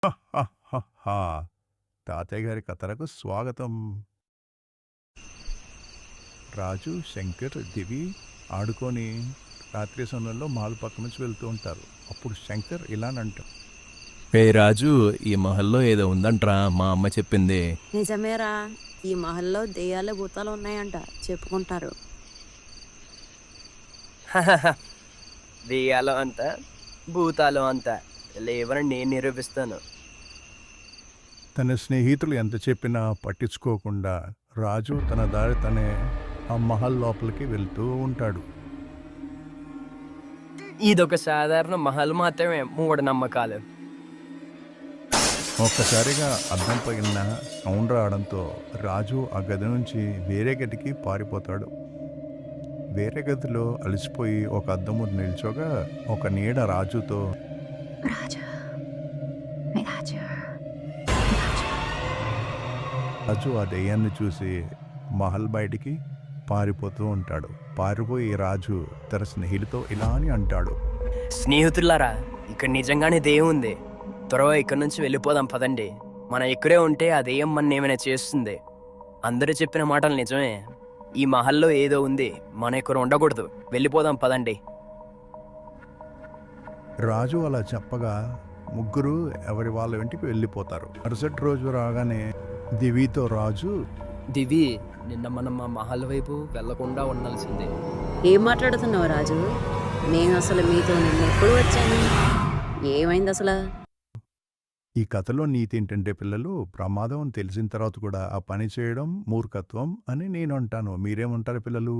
హా! తాతయ్య గారి కథలకు స్వాగతం. రాజు, శంకర్, దివి ఆడుకొని రాత్రి సమయంలో మాల్ పక్క నుంచి వెళ్తూ ఉంటారు. అప్పుడు శంకర్ ఇలానంటాడు. ఏ రాజు, ఈ మహల్లో ఏదో ఉందంట్రా, మా అమ్మ చెప్పింది. నిజమేరా. ఈ మహల్లో దెయ్యాలు భూతాలు ఉన్నాయంట చెప్పుకుంటారు. దెయ్యాలు అంత భూతాలు అంత లేవని నేను నిరూపిస్తాను. తన స్నేహితులు ఎంత చెప్పినా పట్టించుకోకుండా రాజు తన దారి తనే ఆ మహల్ లోపలికి వెళ్తూ ఉంటాడు. ఇదొక సాధారణ మహల్ మాత్రమే, మూఢనమ్మకాలు. ఒక్కసారిగా అద్దం పగిలిన సౌండ్ రావడంతో రాజు ఆ గది నుంచి వేరే గదికి పారిపోతాడు. వేరే గదిలో అలసిపోయి ఒక అద్దం ముందు నిల్చోగా ఒక నీడ రాజుతో, రాజు, రాజు. రాజు ఆ దెయ్యాన్ని చూసి మహల్ బయటికి పారిపోతూ ఉంటాడు. పారిపోయి రాజు తన స్నేహితులతో ఇలా అని అంటాడు. స్నేహితులారా, ఇక్కడ నిజంగానే దెయ్యం ఉంది. త్వరగా ఇక్కడ నుంచి వెళ్ళిపోదాం పదండి. మనం ఇక్కడే ఉంటే ఆ దెయ్యం మన ఏమైనా చేస్తుంది. అందరూ చెప్పిన మాటలు నిజమే. ఈ మహల్లో ఏదో ఉంది, మనం ఇక్కడ ఉండకూడదు. వెళ్ళిపోదాం పదండి. రాజు అలా చెప్పగా ముగ్గురు ఎవరి వాళ్ళ ఇంటికి వెళ్ళిపోతారు. మరుసటి రోజు రాగానే దివితో రాజు, దివి, నిన్న మనం మా మహల్ వైపు వెళ్లకుండా ఉండాల్సిందే. ఏం మాట్లాడుతున్నావు రాజు? నేను అసలు మీతో నిన్న ఎప్పుడు వచ్చాను? ఏమైంది అసలు? ఈ కథలో నీతి ఏంటంటే పిల్లలు, ప్రమాదం అని తెలిసిన తర్వాత కూడా ఆ పని చేయడం మూర్ఖత్వం అని నేను అంటాను. మీరేమంటారు పిల్లలు?